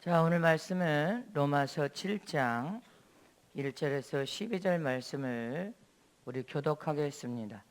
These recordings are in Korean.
자, 오늘 말씀은 로마서 7장 1절에서 12절 말씀을 우리 교독하겠습니다.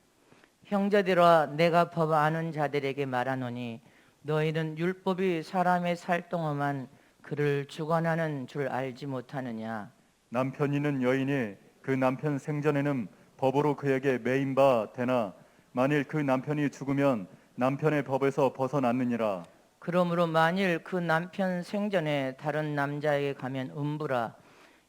형제들아, 내가 법 아는 자들에게 말하노니 너희는 율법이 사람의 살 동안만 그를 주관하는 줄 알지 못하느냐. 남편이는 여인이 그 남편 생전에는 법으로 그에게 매인 바 되나 만일 그 남편이 죽으면 남편의 법에서 벗어났느니라. 그러므로 만일 그 남편 생전에 다른 남자에게 가면 음부라.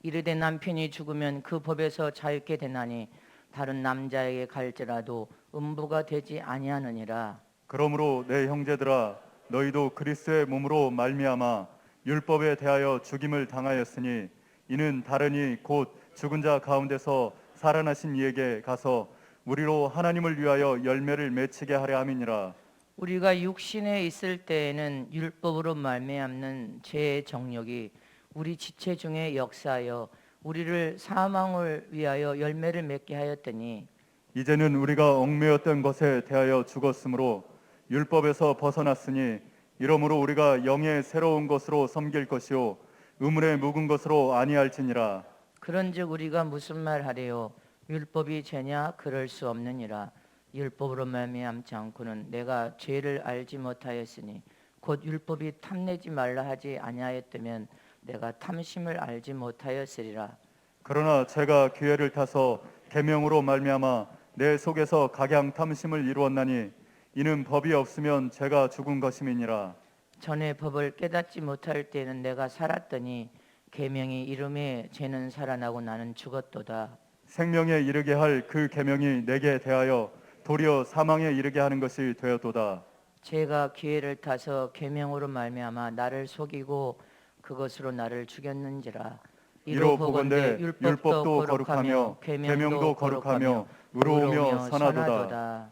이르되 남편이 죽으면 그 법에서 자유케 되나니 다른 남자에게 갈지라도 음부가 되지 아니하느니라. 그러므로 내 형제들아, 너희도 그리스도의 몸으로 말미암아 율법에 대하여 죽임을 당하였으니 이는 다른이 곧 죽은 자 가운데서 살아나신 이에게 가서 우리로 하나님을 위하여 열매를 맺히게 하려 함이니라. 우리가 육신에 있을 때에는 율법으로 말미암는 죄의 정욕이 우리 지체 중에 역사하여 우리를 사망을 위하여 열매를 맺게 하였더니 이제는 우리가 얽매였던 것에 대하여 죽었으므로 율법에서 벗어났으니 이러므로 우리가 영의 새로운 것으로 섬길 것이요 의문에 묵은 것으로 아니할지니라. 그런즉 우리가 무슨 말 하래요? 율법이 죄냐? 그럴 수 없느니라. 율법으로 말미암지 않고는 내가 죄를 알지 못하였으니 곧 율법이 탐내지 말라 하지 아니하였다면 내가 탐심을 알지 못하였으리라. 그러나 제가 기회를 타서 계명으로 말미암아 내 속에서 각양 탐심을 이루었나니 이는 법이 없으면 제가 죽은 것임이니라. 전에 법을 깨닫지 못할 때는 내가 살았더니 계명이 이름에 죄는 살아나고 나는 죽었도다. 생명에 이르게 할 그 계명이 내게 대하여 도리어 사망에 이르게 하는 것이 되었도다. 죄가 기회를 타서 계명으로 말미암아 나를 속이고 그것으로 나를 죽였는지라. 이로 보건대 율법도 거룩하며 계명도 거룩하며 의로우며 선하도다.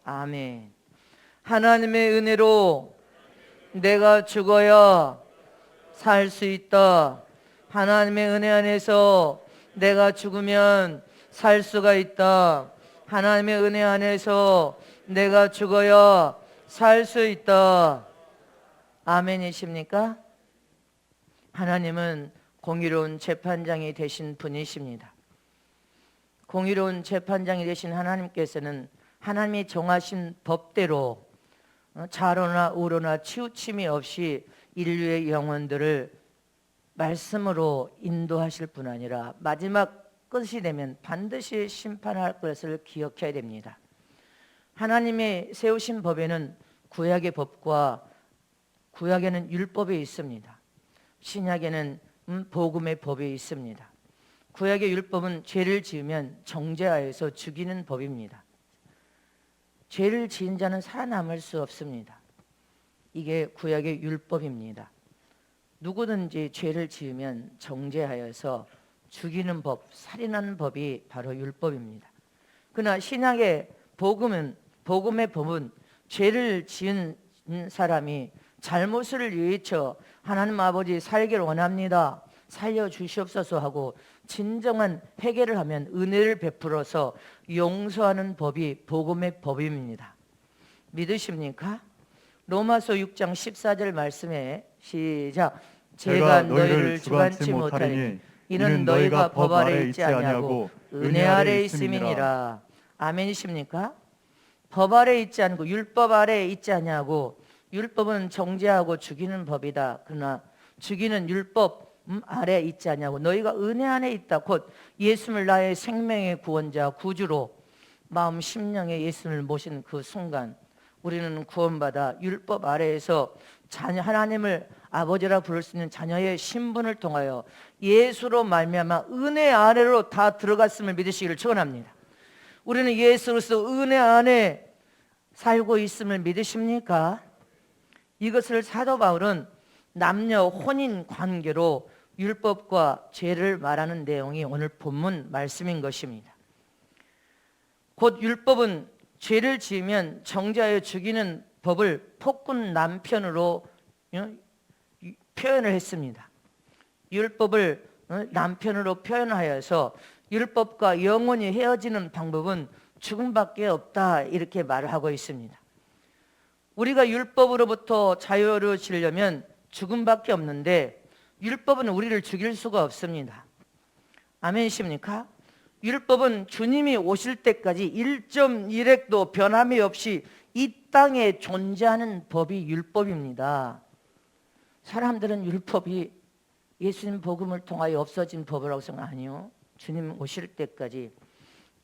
아멘. 하나님의 은혜로 내가 죽어야 살 수 있다. 하나님의 은혜 안에서 내가 죽으면 살 수가 있다. 하나님의 은혜 안에서 내가 죽어야 살 수 있다. 아멘이십니까? 하나님은 공의로운 재판장이 되신 분이십니다. 공의로운 재판장이 되신 하나님께서는 하나님이 정하신 법대로 좌로나 우로나 치우침이 없이 인류의 영혼들을 말씀으로 인도하실 뿐 아니라 마지막 끝이 되면 반드시 심판할 것을 기억해야 됩니다. 하나님이 세우신 법에는 구약의 법과 구약에는 율법이 있습니다. 신약에는 복음의 법이 있습니다. 구약의 율법은 죄를 지으면 정죄하여서 죽이는 법입니다. 죄를 지은 자는 살아남을 수 없습니다. 이게 구약의 율법입니다. 누구든지 죄를 지으면 정죄하여서 죽이는 법, 살인하는 법이 바로 율법입니다. 그러나 신약의 복음의 법은 죄를 지은 사람이 잘못을 위해쳐 하나님 아버지 살기를 원합니다. 살려주시옵소서 하고 진정한 회개를 하면 은혜를 베풀어서 용서하는 법이 복음의 법입니다. 믿으십니까? 로마서 6장 14절 말씀에 시작. 제가 너희를 주관치 못하리니 이는 너희가 법 아래 있지 아니하고 은혜 아래 있음이니라. 아멘이십니까? 법 아래 있지 않고 율법 아래 있지 아니하고 율법은 정죄하고 죽이는 법이다. 그러나 죽이는 율법 아래 있지 아니하고 너희가 은혜 안에 있다. 곧 예수를 나의 생명의 구원자 구주로 마음 심령에 예수를 모신 그 순간 우리는 구원받아 율법 아래에서 자녀 하나님을 아버지라 부를 수 있는 자녀의 신분을 통하여 예수로 말미암아 은혜 아래로 다 들어갔음을 믿으시기를 축원합니다. 우리는 예수로서 은혜 안에 살고 있음을 믿으십니까? 이것을 사도 바울은 남녀 혼인 관계로 율법과 죄를 말하는 내용이 오늘 본문 말씀인 것입니다. 곧 율법은 죄를 지으면 정죄하여 죽이는 법을 폭군 남편으로 표현을 했습니다. 율법을 남편으로 표현하여서 율법과 영원히 헤어지는 방법은 죽음밖에 없다 이렇게 말을 하고 있습니다. 우리가 율법으로부터 자유로워지려면 죽음밖에 없는데 율법은 우리를 죽일 수가 없습니다. 아멘이십니까? 율법은 주님이 오실 때까지 1.1핵도 변함이 없이 이 땅에 존재하는 법이 율법입니다. 사람들은 율법이 예수님 복음을 통하여 없어진 법이라고 생각 아니요. 주님 오실 때까지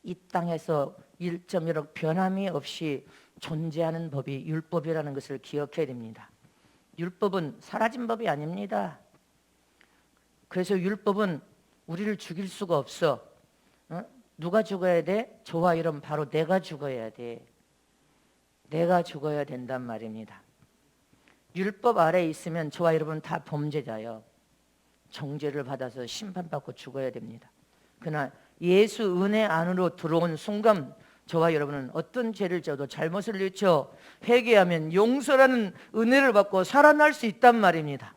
이 땅에서 1.1억 변함이 없이 존재하는 법이 율법이라는 것을 기억해야 됩니다. 율법은 사라진 법이 아닙니다. 그래서 율법은 우리를 죽일 수가 없어. 누가 죽어야 돼? 저와 여러분 바로 내가 죽어야 돼. 내가 죽어야 된단 말입니다. 율법 아래에 있으면 저와 여러분 다 범죄자요. 정죄를 받아서 심판받고 죽어야 됩니다. 그러나 예수 은혜 안으로 들어온 순간 저와 여러분은 어떤 죄를 져도 잘못을 일으켜 회개하면 용서라는 은혜를 받고 살아날 수 있단 말입니다.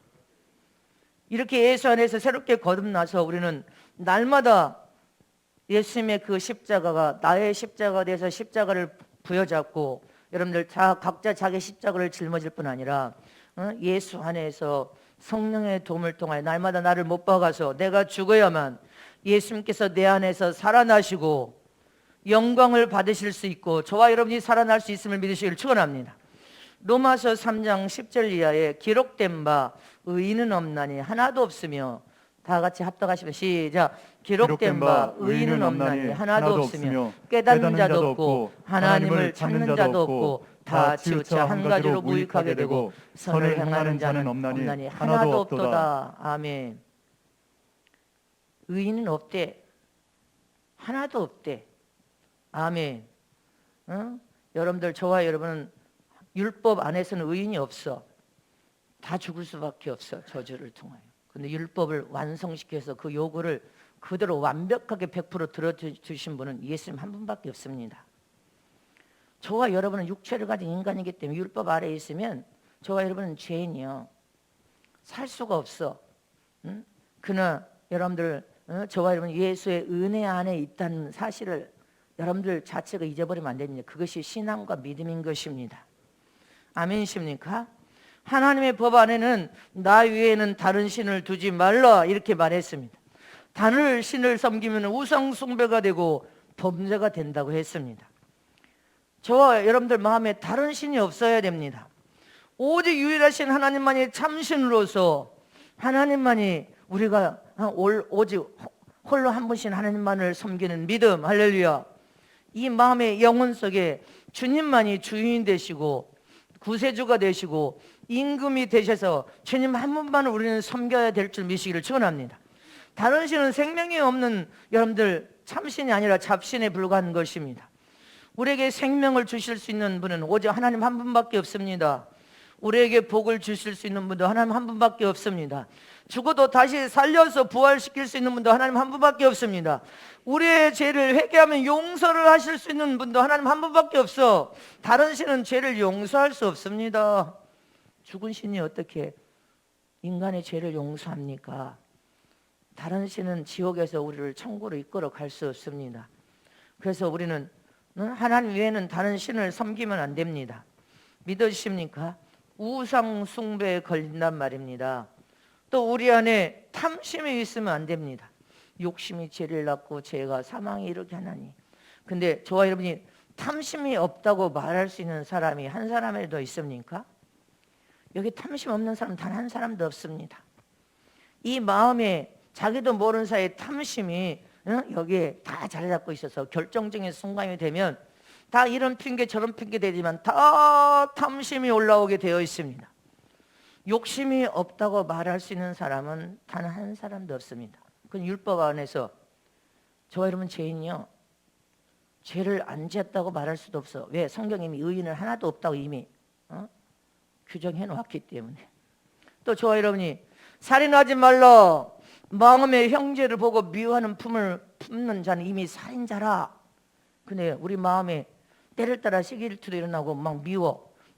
이렇게 예수 안에서 새롭게 거듭나서 우리는 날마다 예수님의 그 십자가가 나의 십자가가 돼서 십자가를 부여잡고 여러분들 다 각자 자기 십자가를 짊어질 뿐 아니라 예수 안에서 성령의 도움을 통하여 날마다 나를 못 박아서 내가 죽어야만 예수님께서 내 안에서 살아나시고 영광을 받으실 수 있고 저와 여러분이 살아날 수 있음을 믿으시기를 축원합니다. 로마서 3장 10절 이하에 기록된 바 의인은 없나니 하나도 없으며 다 같이 합독하시면 시작. 기록된 바 의인은 없나니 하나도 없으며 깨닫는 자도 없고 하나님을 찾는 자도 없고 다 치우쳐 한 가지로 무익하게 되고 선을 행하는 자는 없나니 하나도 없도다. 아멘. 의인은 없대. 하나도 없대. 아멘. 여러분들 저와 여러분은 율법 안에서는 의인이 없어. 다 죽을 수밖에 없어. 저주를 통하여. 근데 율법을 완성시켜서 그 요구를 그대로 완벽하게 100% 들어주신 분은 예수님 한 분밖에 없습니다. 저와 여러분은 육체를 가진 인간이기 때문에 율법 아래에 있으면 저와 여러분은 죄인이요. 살 수가 없어. 그러나 여러분들 저와 여러분 예수의 은혜 안에 있다는 사실을 여러분들 자체가 잊어버리면 안 됩니다. 그것이 신앙과 믿음인 것입니다. 아멘이십니까? 하나님의 법 안에는 나 위에는 다른 신을 두지 말라 이렇게 말했습니다. 다른 신을 섬기면 우상 숭배가 되고 범죄가 된다고 했습니다. 저와 여러분들 마음에 다른 신이 없어야 됩니다. 오직 유일하신 하나님만이 참신으로서 하나님만이 우리가 오직 홀로 한 분신 하나님만을 섬기는 믿음, 할렐루야. 이 마음의 영혼 속에 주님만이 주인 되시고 구세주가 되시고 임금이 되셔서 주님 한 분만을 우리는 섬겨야 될 줄 믿으시기를 축원합니다. 다른 신은 생명이 없는 여러분들 참신이 아니라 잡신에 불과한 것입니다. 우리에게 생명을 주실 수 있는 분은 오직 하나님 한 분밖에 없습니다. 우리에게 복을 주실 수 있는 분도 하나님 한 분밖에 없습니다. 죽어도 다시 살려서 부활시킬 수 있는 분도 하나님 한 분밖에 없습니다. 우리의 죄를 회개하면 용서를 하실 수 있는 분도 하나님 한 분밖에 없어. 다른 신은 죄를 용서할 수 없습니다. 죽은 신이 어떻게 인간의 죄를 용서합니까? 다른 신은 지옥에서 우리를 천국으로 이끌어 갈 수 없습니다. 그래서 우리는 하나님 외에는 다른 신을 섬기면 안 됩니다. 믿으십니까? 우상 숭배에 걸린단 말입니다. 또 우리 안에 탐심이 있으면 안 됩니다. 욕심이 죄를 낳고 죄가 사망에 이르게 하나니. 근데 저와 여러분이 탐심이 없다고 말할 수 있는 사람이 한 사람이라도 있습니까? 여기 탐심 없는 사람 단 한 사람도 없습니다. 이 마음에 자기도 모르는 사이에 탐심이 여기에 다 자리 잡고 있어서 결정적인 순간이 되면 다 이런 핑계 저런 핑계 되지만 다 탐심이 올라오게 되어 있습니다. 욕심이 없다고 말할 수 있는 사람은 단 한 사람도 없습니다. 그건 율법 안에서 저와 여러분 죄인이요, 죄를 안 지었다고 말할 수도 없어. 왜? 성경이 이미 의인은 하나도 없다고 이미 규정해 놓았기 때문에. 또 저와 여러분이 살인하지 말라, 마음의 형제를 보고 미워하는 품을 품는 자는 이미 살인자라. 근데 우리 마음에 때를 따라 시기일투도 일어나고 막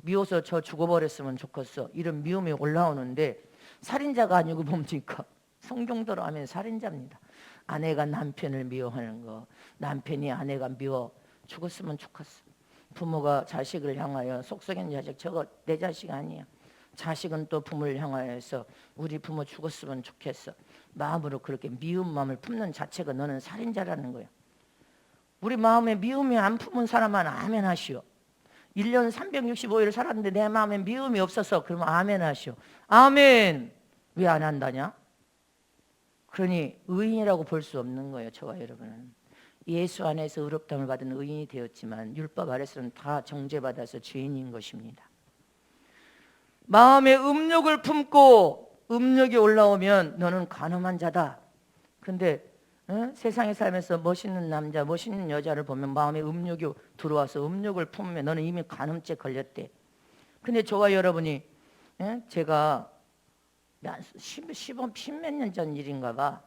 미워서 저 죽어버렸으면 좋겠어, 이런 미움이 올라오는데 살인자가 아니고 뭡니까? 성경대로 하면 살인자입니다. 아내가 남편을 미워하는 거, 남편이 아내가 미워 죽었으면 좋겠어. 부모가 자식을 향하여 속썩이는 자식, 저거 내 자식 아니야, 자식은 또 부모를 향하여서 우리 부모 죽었으면 좋겠어. 마음으로 그렇게 미운 마음을 품는 자체가 너는 살인자라는 거야. 우리 마음에 미움이 안 품은 사람은 아멘 하시오. 1년 365일 살았는데 내 마음에 미움이 없어서 그러면 아멘 하시오. 아멘. 왜 안 한다냐? 그러니 의인이라고 볼 수 없는 거예요. 저와 여러분은 예수 안에서 의롭다함을 받은 의인이 되었지만 율법 아래서는 다 정죄받아서 죄인인 것입니다. 마음에 음욕을 품고 음욕이 올라오면 너는 간음한 자다. 근데 세상에 살면서 멋있는 남자, 멋있는 여자를 보면 마음에 음욕이 들어와서 음욕을 품으면 너는 이미 간음죄 걸렸대. 근데 저와 여러분이 제가 십몇 년 전 일인가 봐.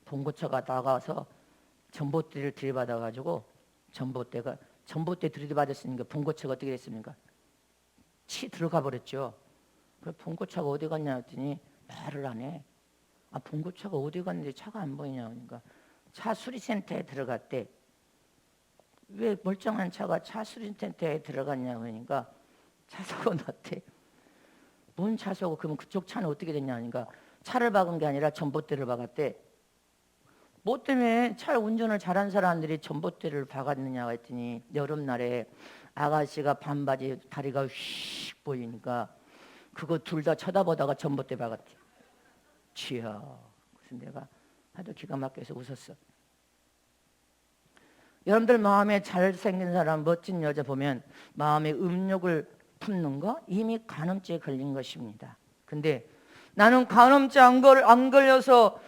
봉고차가 나가서 전봇대를 들이받아가지고 전봇대 들이받았으니까 봉고차가 어떻게 됐습니까? 치 들어가 버렸죠. 그래 봉고차가 어디 갔냐 했더니 말을 안 해. 아 봉고차가 어디 갔는데 차가 안 보이냐 그러니까 차 수리센터에 들어갔대. 왜 멀쩡한 차가 차 수리센터에 들어갔냐 그러니까 차사고 났대. 뭔 차사고? 그러면 그쪽 차는 어떻게 됐냐 하니까 차를 박은 게 아니라 전봇대를 박았대. 뭐 때문에 차 운전을 잘한 사람들이 전봇대를 박았느냐 했더니 여름날에 아가씨가 반바지 다리가 휙 보이니까 그거 둘 다 쳐다보다가 전봇대 박았대. 쥐야. 그래서 내가 하도 기가 막혀서 웃었어. 여러분들 마음에 잘생긴 사람, 멋진 여자 보면 마음에 음욕을 품는 거 이미 간음죄에 걸린 것입니다. 근데 나는 간음죄 안 걸려서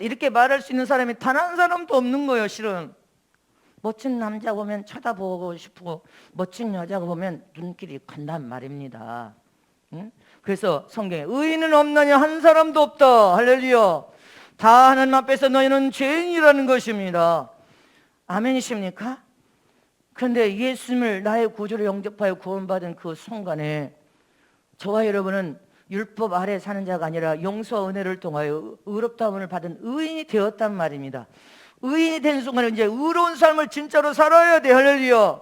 이렇게 말할 수 있는 사람이 단 한 사람도 없는 거예요. 실은 멋진 남자 보면 쳐다보고 싶고 멋진 여자가 보면 눈길이 간단 말입니다. 응? 그래서 성경에 의인은 없느냐 한 사람도 없다. 할렐루야. 다 하나님 앞에서 너희는 죄인이라는 것입니다. 아멘이십니까? 그런데 예수님을 나의 구주로 영접하여 구원받은 그 순간에 저와 여러분은 율법 아래 사는 자가 아니라 용서와 은혜를 통하여 의롭다함을 받은 의인이 되었단 말입니다. 의인이 된 순간에 이제 의로운 삶을 진짜로 살아야 돼. 할렐루야.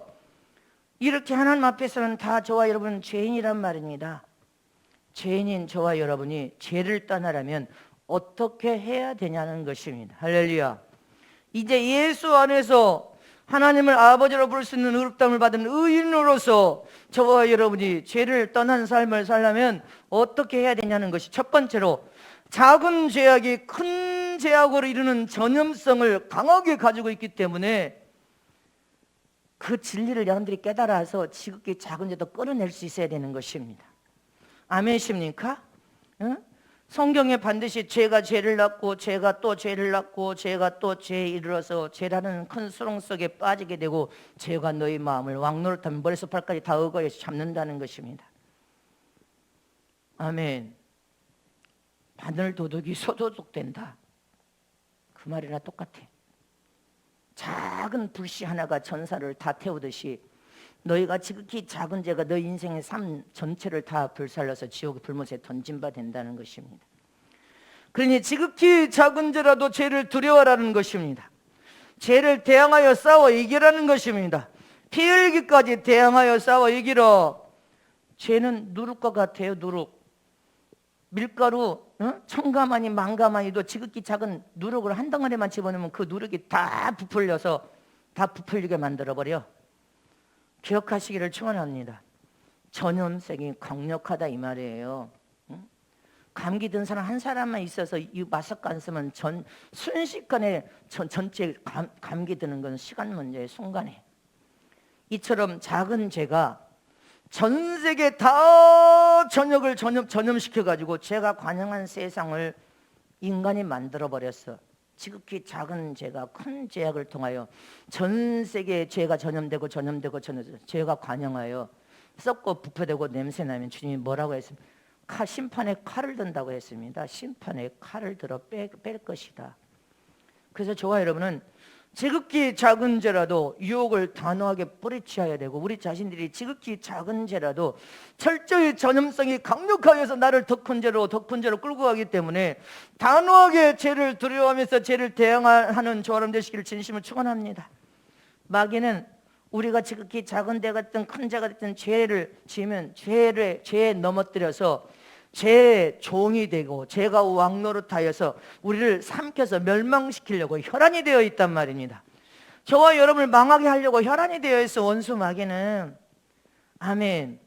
이렇게 하나님 앞에서는 다 저와 여러분은 죄인이란 말입니다. 죄인인 저와 여러분이 죄를 떠나려면 어떻게 해야 되냐는 것입니다. 할렐루야. 이제 예수 안에서 하나님을 아버지로 부를 수 있는 의롭다함을 받은 의인으로서 저와 여러분이 죄를 떠난 삶을 살려면 어떻게 해야 되냐는 것이 첫 번째로 작은 죄악이 큰 죄악으로 이르는 전염성을 강하게 가지고 있기 때문에 그 진리를 여러분들이 깨달아서 지극히 작은 죄도 끌어낼 수 있어야 되는 것입니다. 아멘이십니까? 응? 성경에 반드시 죄가 죄를 낳고 죄가 또 죄를 낳고 죄가 또 죄에 이르러서 죄라는 큰 수렁 속에 빠지게 되고 죄가 너희 마음을 왕노릇하면 머리에서 발까지 다 억어에서 잡는다는 것입니다. 아멘. 바늘 도둑이 소도둑된다. 그 말이랑 똑같아. 작은 불씨 하나가 전사를 다 태우듯이 너희가 지극히 작은 죄가 너희 인생의 삶 전체를 다 불살라서 지옥의 불못에 던진 바 된다는 것입니다. 그러니 지극히 작은 죄라도 죄를 두려워라는 것입니다. 죄를 대항하여 싸워 이기라는 것입니다. 피 흘기까지 대항하여 싸워 이기라. 죄는 누룩과 같아요. 누룩. 밀가루 첨가만이 망가만이도 지극히 작은 누룩을 한 덩어리만 집어넣으면 그 누룩이 다 부풀려서 다 부풀리게 만들어버려. 기억하시기를 축원합니다. 전염성이 강력하다 이 말이에요. 감기 든 사람 한 사람만 있어서 이 마스크 안 쓰면 순식간에 전체 감기 드는 건 시간 문제예요. 순간에. 이처럼 작은 죄가 전 세계 다 전염시켜가지고 죄가 관영한 세상을 인간이 만들어버렸어. 지극히 작은 죄가 큰 죄악을 통하여 전 세계에 죄가 전염되고 죄가 관영하여 썩고 부패되고 냄새나면 주님이 뭐라고 했습니까? 심판에 칼을 든다고 했습니다. 심판에 칼을 들어 뺄 것이다. 그래서 저와 여러분은 지극히 작은 죄라도 유혹을 단호하게 뿌리치어야 되고 우리 자신들이 지극히 작은 죄라도 철저히 전염성이 강력하여서 나를 더 큰 죄로 끌고 가기 때문에 단호하게 죄를 두려워하면서 죄를 대항하는 저와 여러분 되시기를 진심으로 축원합니다. 마귀는 우리가 지극히 작은 데가 됐든 큰 데가 됐든 죄를 지으면 죄에 넘어뜨려서 죄의 종이 되고 죄가 왕노릇하여서 우리를 삼켜서 멸망시키려고 혈안이 되어 있단 말입니다. 저와 여러분을 망하게 하려고 혈안이 되어 있어, 원수 마귀는. 아멘.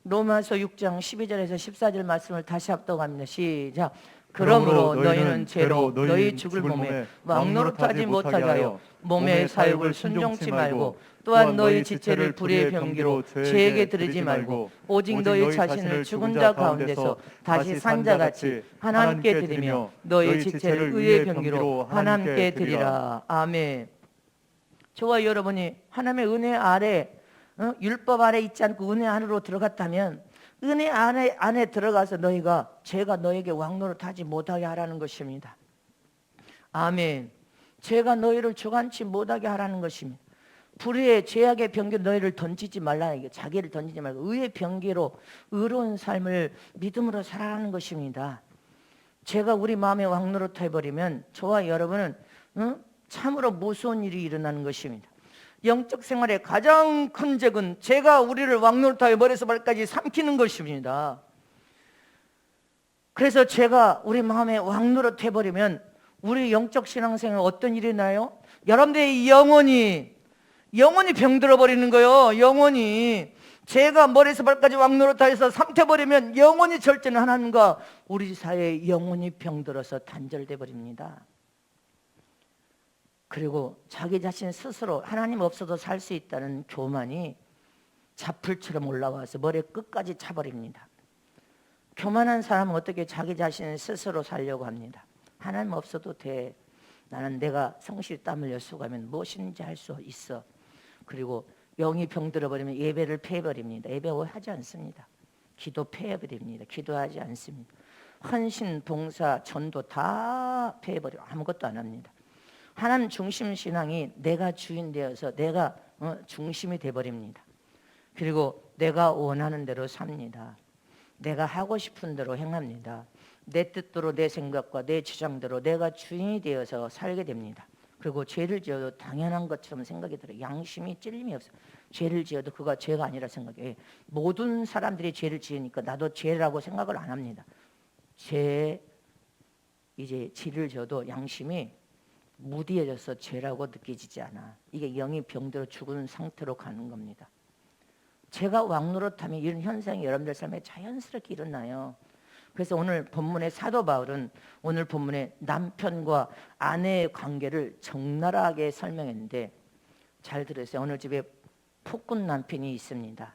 로마서 6장 12절에서 14절 말씀을 다시 합독합니다. 시작. 그러므로 너희는 죄로 너희 죽을 몸에 왕노릇하지 못하게 하여 몸의 사욕을 순종치 말고, 또한 너희 지체를 불의의 병기로 죄에게 드리지 말고, 오직 너희 자신을 죽은 자 가운데서 다시 산 자같이 하나님께 드리며 너희 지체를 의의 병기로 하나님께 드리라. 아멘. 저와 여러분이 하나님의 은혜 아래, 율법 아래 있지 않고 은혜 안으로 들어갔다면, 은혜 안에 들어가서 너희가 죄가 너에게 왕노릇하지 못하게 하라는 것입니다. 아멘. 죄가 너희를 주관치 못하게 하라는 것입니다. 불의의 죄악의 병기로 너희를 던지지 말라는 게, 자기를 던지지 말고 의의 병기로 의로운 삶을 믿음으로 살아가는 것입니다. 죄가 우리 마음에 왕노릇 해버리면 저와 여러분은 참으로 무서운 일이 일어나는 것입니다. 영적 생활의 가장 큰 죄는 죄가 우리를 왕노릇하여 머리에서 발까지 삼키는 것입니다. 그래서 죄가 우리 마음에 왕노릇 해버리면 우리 영적 신앙생활 어떤 일이 나요? 여러분들의 영혼이 병들어 버리는 거예요. 영혼이 죄가 머리에서 발까지 왕노릇하여서 삼켜버리면 영혼이 절제는 하나님과 우리 사이의 영혼이 병들어서 단절돼 버립니다. 그리고 자기 자신 스스로 하나님 없어도 살 수 있다는 교만이 자풀처럼 올라와서 머리 끝까지 차버립니다. 교만한 사람은 어떻게 자기 자신을 스스로 살려고 합니다. 하나님 없어도 돼. 나는 내가 성실히 땀 흘려 수고하면 무엇인지 할 수 있어. 그리고 영이 병들어 버리면 예배를 폐해버립니다. 예배하지 않습니다. 기도 폐해버립니다. 기도하지 않습니다. 헌신, 봉사, 전도 다 폐해버리고 아무것도 안 합니다. 하나님 중심 신앙이 내가 주인 되어서 내가 중심이 돼버립니다. 그리고 내가 원하는 대로 삽니다. 내가 하고 싶은 대로 행합니다. 내 뜻대로, 내 생각과 내 주장대로 내가 주인이 되어서 살게 됩니다. 그리고 죄를 지어도 당연한 것처럼 생각이 들어요. 양심이 찔림이 없어요. 죄를 지어도 그가 죄가 아니라 생각해요. 모든 사람들이 죄를 지으니까 나도 죄라고 생각을 안 합니다. 이제 죄를 지어도 양심이 무디해져서 죄라고 느껴지지 않아. 이게 영이 병들어 죽은 상태로 가는 겁니다. 죄가 왕노릇하면 이런 현상이 여러분들 삶에 자연스럽게 일어나요. 그래서 오늘 본문의 사도 바울은 오늘 본문의 남편과 아내의 관계를 적나라하게 설명했는데, 잘 들으세요. 오늘 집에 폭군 남편이 있습니다.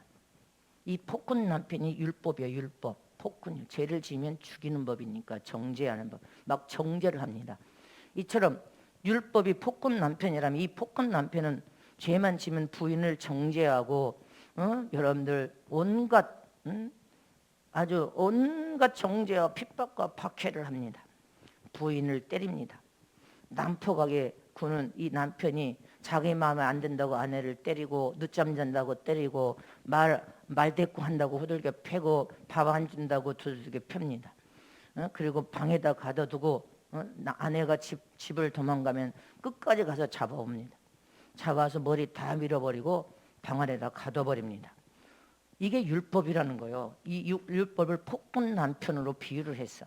이 폭군 남편이 율법이에요. 율법. 폭군이요. 죄를 지으면 죽이는 법이니까 정죄하는 법. 막 정죄를 합니다. 이처럼 율법이 폭군 남편이라면 이 폭군 남편은 죄만 지면 부인을 정죄하고 여러분들 아주 온갖 정죄와 핍박과 박해를 합니다. 부인을 때립니다. 난폭하게 구는 이 남편이 자기 마음에 안 든다고 아내를 때리고, 늦잠 잔다고 때리고, 말대꾸한다고 후들겨 패고, 밥 안 준다고 두들겨 팹니다. 그리고 방에다 가둬두고 아내가 집을 도망가면 끝까지 가서 잡아옵니다. 잡아서 머리 다 밀어버리고 방 안에다 가둬버립니다. 이게 율법이라는 거예요. 이 율법을 폭군 남편으로 비유를 했어.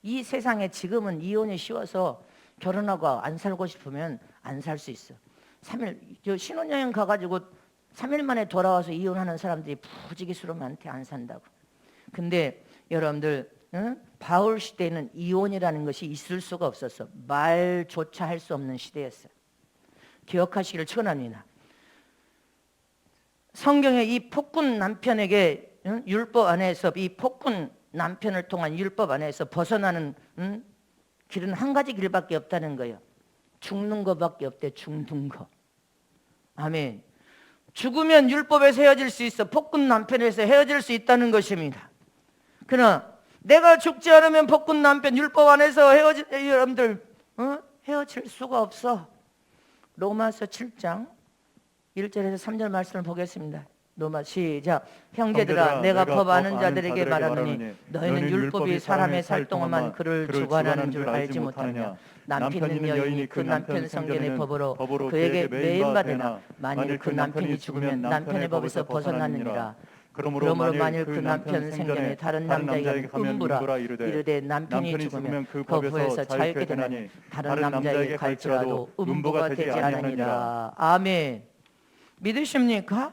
이 세상에 지금은 이혼이 쉬워서 결혼하고 안 살고 싶으면 안 살 수 있어. 3일 신혼여행 가가지고 3일 만에 돌아와서 이혼하는 사람들이 부지기수로 많대. 안 산다고. 근데 여러분들 바울 시대에는 이혼이라는 것이 있을 수가 없었어. 말조차 할 수 없는 시대였어요. 기억하시기를 축원합니다. 성경에 이 폭군 남편에게 율법 안에서, 이 폭군 남편을 통한 율법 안에서 벗어나는 길은 한 가지 길밖에 없다는 거예요. 죽는 것밖에 없대. 죽는 거. 아멘. 죽으면 율법에서 헤어질 수 있어. 폭군 남편에서 헤어질 수 있다는 것입니다. 그러나 내가 죽지 않으면 폭군 남편 율법 안에서 여러분들 헤어질 수가 없어. 로마서 7장 1절에서 3절 말씀을 보겠습니다. 로마 시작. 형제들아 내가 법 아는 자들에게 말하노니 말하노니 너희는 율법이 사람의 살 동안만 그를 주관하는 줄 알지 못하느냐. 남편 있는 여인이 그 남편 성전의 법으로 그에게 매인 바 되나 만일 그 남편이 죽으면 남편의 법에서 벗어났느니라. 그러므로 만일 그 남편 생전에 다른 남자에게 음부라 이르되 남편이 죽으면 그 법에서 자유케 되나니 다른 남자에게 갈지라도 음부가 되지 아니하니라. 아멘. 믿으십니까?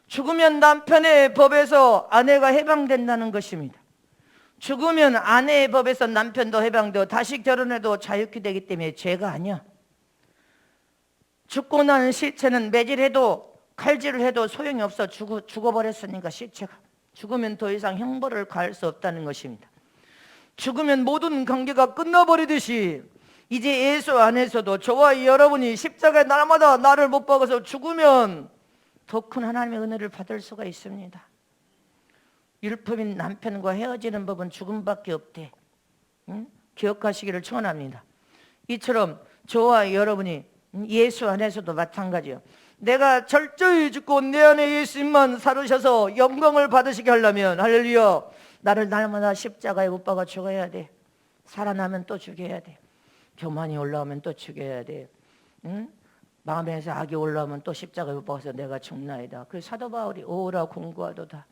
죽으면 남편의 법에서 아내가 해방된다는 것입니다. 죽으면 아내의 법에서 남편도 해방되고 다시 결혼해도 자유케 되기 때문에 죄가 아니야. 죽고 난 시체는 매질해도 칼질을 해도 소용이 없어. 죽어버렸으니까 시체가. 죽으면 더 이상 형벌을 가할 수 없다는 것입니다. 죽으면 모든 관계가 끝나버리듯이 이제 예수 안에서도 저와 여러분이 십자가에 날마다 나를 못 박아서 죽으면 더 큰 하나님의 은혜를 받을 수가 있습니다. 율법인 남편과 헤어지는 법은 죽음밖에 없대. 응? 기억하시기를 축원합니다. 이처럼 저와 여러분이 예수 안에서도 마찬가지요. 내가 철저히 죽고 내 안에 예수님만 살으셔서 영광을 받으시게 하려면 할렐루야, 나를 날마다 십자가에 못 박아 죽어야 돼. 살아나면 또 죽여야 돼. 교만이 올라오면 또 죽여야 돼. 응? 마음에서 악이 올라오면 또 십자가에 못 박아서 내가 죽나이다. 그래서 사도 바울이 오라 공고하도다.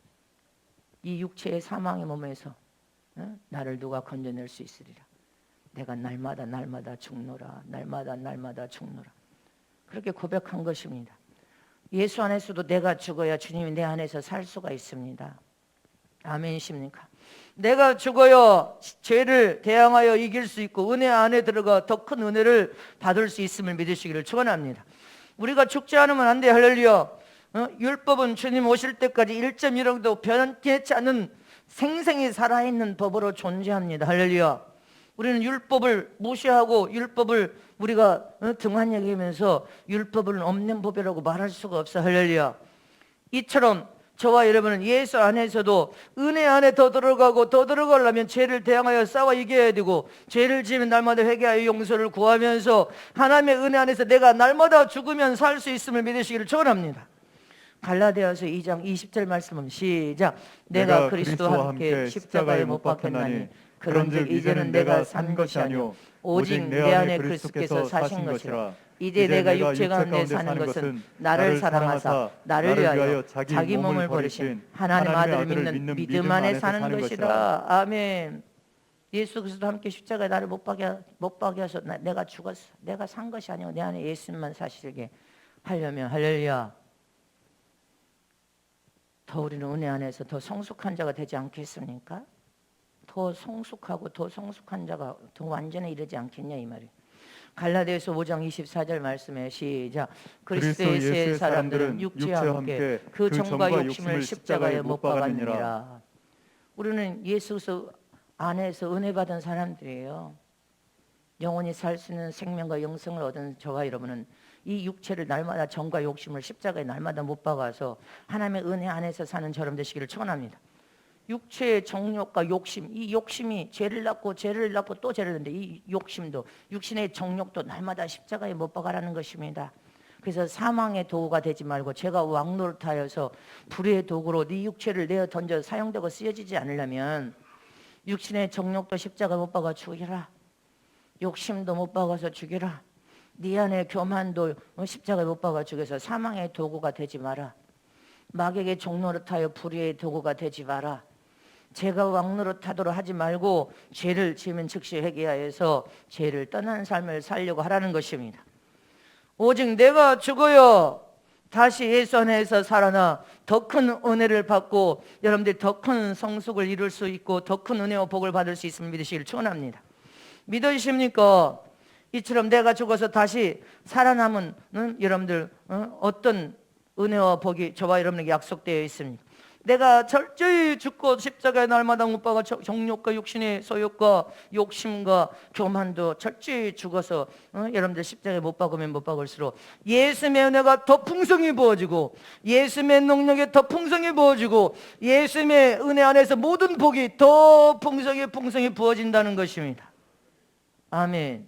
이 육체의 사망의 몸에서 나를 누가 건져낼 수 있으리라. 내가 날마다 죽노라. 날마다 죽노라. 그렇게 고백한 것입니다. 예수 안에서도 내가 죽어야 주님이 내 안에서 살 수가 있습니다. 아멘이십니까? 내가 죽어야 죄를 대항하여 이길 수 있고 은혜 안에 들어가 더 큰 은혜를 받을 수 있음을 믿으시기를 축원합니다. 우리가 죽지 않으면 안 돼. 할렐루야. 율법은 주님 오실 때까지 1.1억도 변하지 않는 생생히 살아있는 법으로 존재합니다. 할렐루야. 우리는 율법을 무시하고 율법을 우리가 등한 여기면서 율법은 없는 법이라고 말할 수가 없어. 할렐루야. 이처럼 저와 여러분은 예수 안에서도 은혜 안에 더 들어가고 더 들어가려면 죄를 대항하여 싸워 이겨야 되고, 죄를 지으면 날마다 회개하여 용서를 구하면서 하나님의 은혜 안에서 내가 날마다 죽으면 살 수 있음을 믿으시기를 축원합니다. 갈라디아서 2장 20절 말씀은 시작. 내가 그리스도와 함께 십자가에 못 박혔나니 그런즉 이제는 내가 산 것이 아니요 오직 내 안에 그리스도께서 사신 것이라. 이제 내가 육체 가운데 사는 것은 나를 사랑하사 나를 위하여 자기 몸을 버리신 하나님 아들을 믿는 믿음 안에 사는 것이다. 아멘. 예수 그리스도 함께 십자가에 나를 못 박여서 내가 죽었어. 내가 산 것이 아니고 내 안에 예수님만 사시게 하려면 할렐루야, 더 우리는 은혜 안에서 더 성숙한 자가 되지 않겠습니까? 더 성숙하고 더 성숙한 자가 더 완전에 이르지 않겠냐 이 말이에요. 갈라디아서 5장 24절 말씀에 시작. 그리스도 예수의 사람들은 육체와 함께 그 정과 욕심을 십자가에 못 박았느니라. 우리는 예수 안에서 은혜 받은 사람들이에요. 영원히 살 수 있는 생명과 영생을 얻은 저와 여러분은 이 육체를 날마다 정과 욕심을 십자가에 날마다 못 박아서 하나님의 은혜 안에서 사는 저럼 되시기를 축원합니다. 육체의 정욕과 욕심, 이 욕심이 죄를 낳고 또 죄를 낳는데 이 욕심도 육신의 정욕도 날마다 십자가에 못 박아라는 것입니다. 그래서 사망의 도구가 되지 말고 제가 왕노릇하여서 불의의 도구로 네 육체를 내어 던져 사용되고 쓰여지지 않으려면 육신의 정욕도 십자가에 못 박아 죽이라. 욕심도 못 박아서 죽이라. 네 안에 교만도 십자가에 못 박아 죽여서 사망의 도구가 되지 마라. 마귀에게 종노릇하여 불의의 도구가 되지 마라. 제가 왕노릇하도록 하지 말고 죄를 지으면 즉시 회개하여서 죄를 떠나는 삶을 살려고 하라는 것입니다. 오직 내가 죽어요 다시 예수 안에서 살아나 더 큰 은혜를 받고 여러분들이 더 큰 성숙을 이룰 수 있고 더 큰 은혜와 복을 받을 수 있음을 믿으시기를 축원합니다. 믿으십니까? 이처럼 내가 죽어서 다시 살아남은 여러분들 어떤 은혜와 복이 저와 여러분에게 약속되어 있습니다. 내가 철저히 죽고 십자가에 날마다 못 박아 정욕과 육신의 소욕과 욕심과 교만도 철저히 죽어서 여러분들 십자가에 못 박으면 못 박을수록 예수님의 은혜가 더 풍성히 부어지고 예수님의 능력이 더 풍성히 부어지고 예수님의 은혜 안에서 모든 복이 더 풍성히 부어진다는 것입니다. 아멘.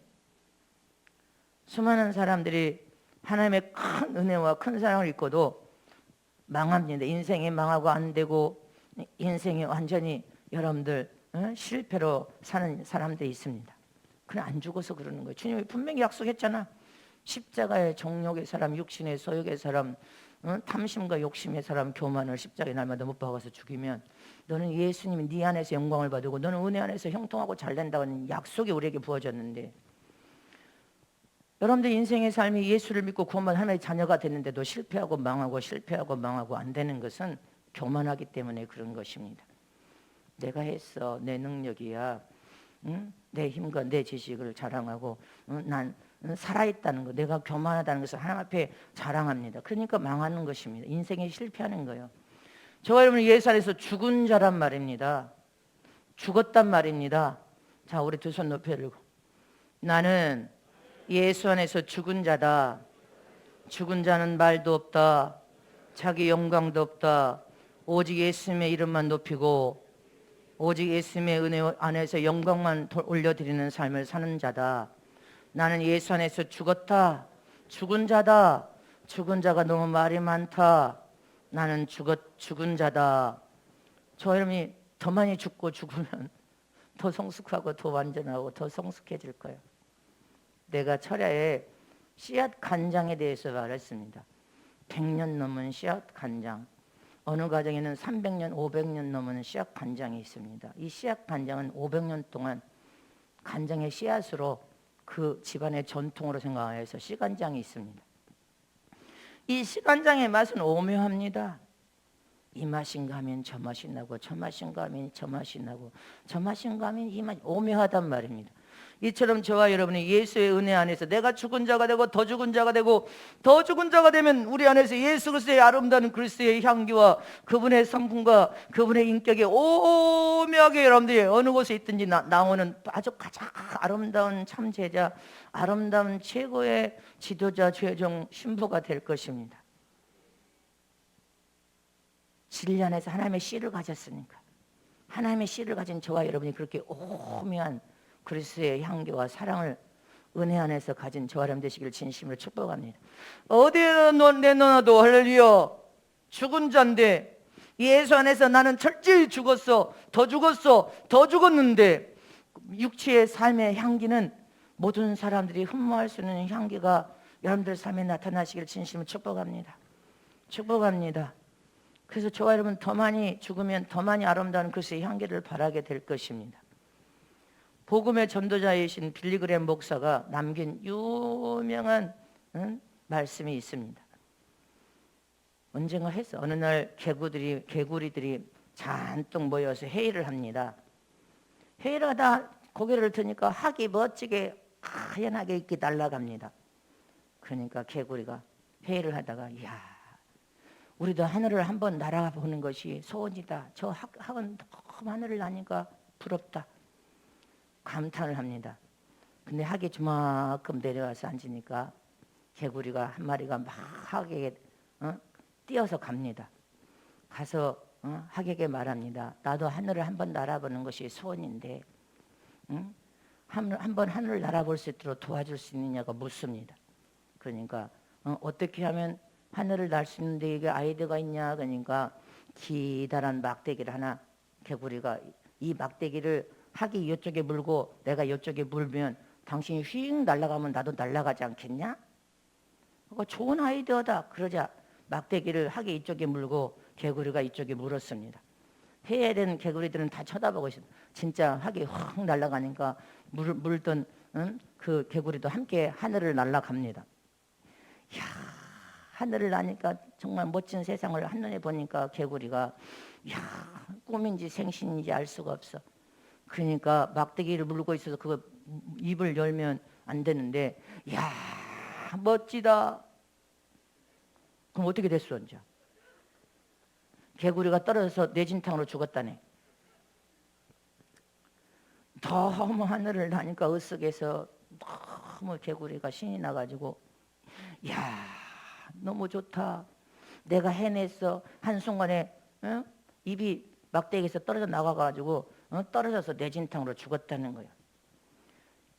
수많은 사람들이 하나님의 큰 은혜와 큰 사랑을 입고도 망합니다. 인생이 망하고 안 되고 인생이 완전히 여러분들 실패로 사는 사람들이 있습니다. 그냥 안 죽어서 그러는 거예요. 주님이 분명히 약속했잖아. 십자가의 정욕의 사람, 육신의 소욕의 사람, 탐심과 욕심의 사람, 교만을 십자가에 날마다 못 박아서 죽이면 너는 예수님이 네 안에서 영광을 받고 너는 은혜 안에서 형통하고 잘된다는 약속이 우리에게 부어졌는데, 여러분들 인생의 삶이 예수를 믿고 구원받은 하나님의 자녀가 됐는데도 실패하고 망하고 안 되는 것은 교만하기 때문에 그런 것입니다. 내가 했어, 내 능력이야, 내 힘과 내 지식을 자랑하고 난 살아있다는 거, 내가 교만하다는 것을 하나님 앞에 자랑합니다. 그러니까 망하는 것입니다. 인생에 실패하는 거예요. 저와 여러분은 예수 안에서 죽은 자란 말입니다. 죽었단 말입니다. 자, 우리 두 손 높이 들고, 나는 예수 안에서 죽은 자다. 죽은 자는 말도 없다. 자기 영광도 없다. 오직 예수님의 이름만 높이고 오직 예수님의 은혜 안에서 영광만 올려드리는 삶을 사는 자다. 나는 예수 안에서 죽었다. 죽은 자다. 죽은 자가 너무 말이 많다. 나는 죽은 자다. 저 여러분이 더 많이 죽고 죽으면 더 성숙하고 더 완전하고 더 성숙해질 거예요. 내가 철야에 씨앗 간장에 대해서 말했습니다. 100년 넘은 씨앗 간장. 어느 가정에는 300년, 500년 넘은 씨앗 간장이 있습니다. 이 씨앗 간장은 500년 동안 간장의 씨앗으로 그 집안의 전통으로 생각해서 씨간장이 있습니다. 이 씨간장의 맛은 오묘합니다. 이 맛인가 하면 저 맛이 나고 저 맛인가 하면 저 맛이 나고 저 맛인가 하면 이 맛이 오묘하단 말입니다. 이처럼 저와 여러분이 예수의 은혜 안에서 내가 죽은 자가 되고 더 죽은 자가 되고 더 죽은 자가 되면 우리 안에서 예수 그리스도의 아름다운 그리스도의 향기와 그분의 성품과 그분의 인격이 오묘하게 여러분들이 어느 곳에 있든지 나오는 아주 가장 아름다운 참 제자, 아름다운 최고의 지도자, 최종 신부가 될 것입니다. 진리 안에서 하나님의 씨를 가졌으니까. 하나님의 씨를 가진 저와 여러분이 그렇게 오묘한 그리스도의 향기와 사랑을 은혜 안에서 가진 저와 여러분 되시기를 진심으로 축복합니다. 어디에 내놓아도 할렐루야, 죽은 자인데 예수 안에서 나는 철저히 죽었어, 더 죽었는데 육체의 삶의 향기는 모든 사람들이 흠모할 수 있는 향기가 여러분들 삶에 나타나시기를 진심으로 축복합니다. 그래서 저와 여러분 더 많이 죽으면 더 많이 아름다운 그리스도의 향기를 바라게 될 것입니다. 복음의 전도자이신 빌리그램 목사가 남긴 유명한 말씀이 있습니다. 언젠가 했어. 어느 날 개구리들이 잔뜩 모여서 회의를 합니다. 회의를 하다 고개를 드니까 학이 멋지게 하얀하게 이렇게 날아갑니다. 그러니까 개구리가 회의를 하다가, 이야, 우리도 하늘을 한번 날아보는 것이 소원이다. 저 학은 너무 하늘을 나니까 부럽다. 감탄을 합니다. 근데 학이 저만큼 내려와서 앉으니까 개구리가 한 마리가 막 학에게 뛰어서 갑니다. 가서 학에게 말합니다. 나도 하늘을 한번 날아보는 것이 소원인데 한번 하늘을 날아볼 수 있도록 도와줄 수 있느냐고 묻습니다. 그러니까 어떻게 하면 하늘을 날 수 있는데 이게 아이디어가 있냐. 그러니까 기다란 막대기를 하나, 개구리가 이 막대기를 학이 이쪽에 물고 내가 이쪽에 물면 당신이 휙 날아가면 나도 날아가지 않겠냐? 그거 좋은 아이디어다. 그러자 막대기를 학이 이쪽에 물고 개구리가 이쪽에 물었습니다. 회의된 개구리들은 다 쳐다보고 있어요. 진짜 학이 확 날아가니까 물던 그 개구리도 함께 하늘을 날아갑니다. 이야, 하늘을 나니까 정말 멋진 세상을 한눈에 보니까 개구리가, 이야, 꿈인지 생신인지 알 수가 없어. 그러니까 막대기를 물고 있어서 그거 입을 열면 안 되는데, 이야, 멋지다. 그럼 어떻게 됐어, 이제? 개구리가 떨어져서 뇌진탕으로 죽었다네. 너무 하늘을 나니까 으쓱해서 너무 개구리가 신이 나가지고, 이야, 너무 좋다. 내가 해냈어. 한순간에 입이 막대기에서 떨어져 나가가지고 떨어져서 뇌진탕으로 죽었다는 거예요.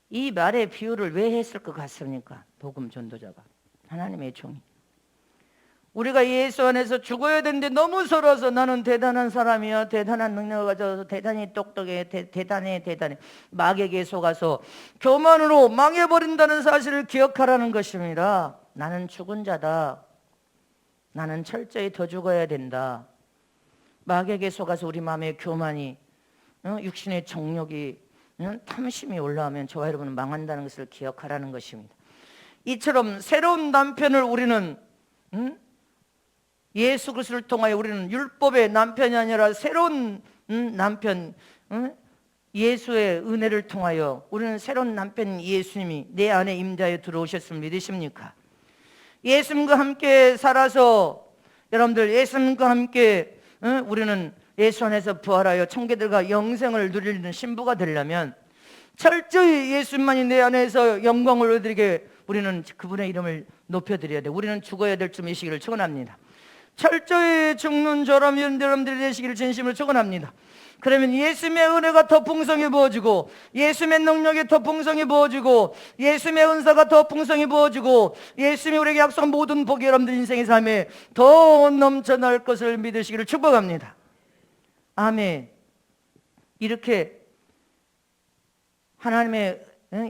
이 말의 비유를 왜 했을 것 같습니까? 복음 전도자가, 하나님의 종이. 우리가 예수 안에서 죽어야 되는데 너무 서러워서 나는 대단한 사람이야, 대단한 능력을 가져서 대단히 똑똑해, 대단해 마귀에게 속아서 교만으로 망해버린다는 사실을 기억하라는 것입니다. 나는 죽은 자다. 나는 철저히 더 죽어야 된다. 마귀에게 속아서 우리 마음의 교만이, 육신의 정욕이, 탐심이 올라오면 저와 여러분은 망한다는 것을 기억하라는 것입니다. 이처럼 새로운 남편을 우리는 예수 그리스도를 통하여 우리는 율법의 남편이 아니라 새로운 남편, 예수의 은혜를 통하여 우리는 새로운 남편 예수님이 내 안에 임자에 들어오셨음을 믿으십니까? 예수님과 함께 살아서 여러분들 예수님과 함께 우리는 예수 안에서 부활하여 청계들과 영생을 누리는 신부가 되려면 철저히 예수님만이 내 안에서 영광을 얻으게 우리는 그분의 이름을 높여드려야 돼. 우리는 죽어야 될 줄 미시기를 축원합니다. 철저히 죽는 저람 여러분들이 되시기를 진심으로 축원합니다. 그러면 예수님의 은혜가 더 풍성히 부어지고 예수님의 능력이 더 풍성히 부어지고 예수님의 은사가 더 풍성히 부어지고 예수님이 우리에게 약속한 모든 복이 여러분들 인생의 삶에 더 넘쳐날 것을 믿으시기를 축복합니다. 아멘. 이렇게 하나님의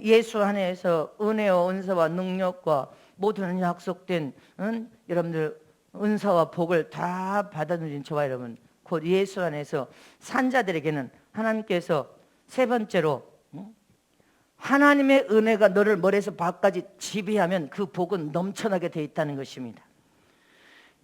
예수 안에서 은혜와 은사와 능력과 모든 약속된 여러분들 은사와 복을 다 받아들인 저와 여러분, 곧 예수 안에서 산 자들에게는 하나님께서 세 번째로 하나님의 은혜가 너를 머리에서 발까지 지배하면 그 복은 넘쳐나게 돼 있다는 것입니다.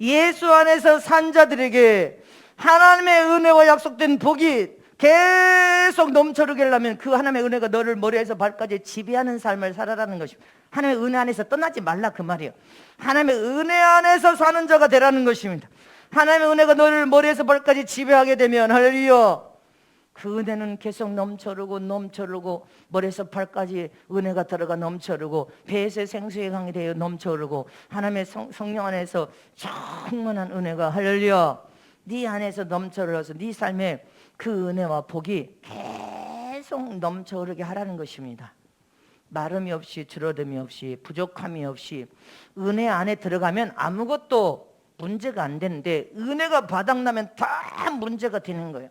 예수 안에서 산 자들에게 하나님의 은혜와 약속된 복이 계속 넘쳐르게 하려면 그 하나님의 은혜가 너를 머리에서 발까지 지배하는 삶을 살아라는 것입니다. 하나님의 은혜 안에서 떠나지 말라 그 말이에요. 하나님의 은혜 안에서 사는 자가 되라는 것입니다. 하나님의 은혜가 너를 머리에서 발까지 지배하게 되면 할렐루야, 그 은혜는 계속 넘쳐르고 머리에서 발까지 은혜가 들어가 넘쳐르고 배에서 생수의 강이 되어 넘쳐르고 하나님의 성령 안에서 충만한 은혜가 할렐루야 네 안에서 넘쳐흘러서 네 삶에 그 은혜와 복이 계속 넘쳐흐르게 하라는 것입니다. 마름이 없이 줄어듦이 없이 부족함이 없이 은혜 안에 들어가면 아무것도 문제가 안 되는데 은혜가 바닥나면 다 문제가 되는 거예요.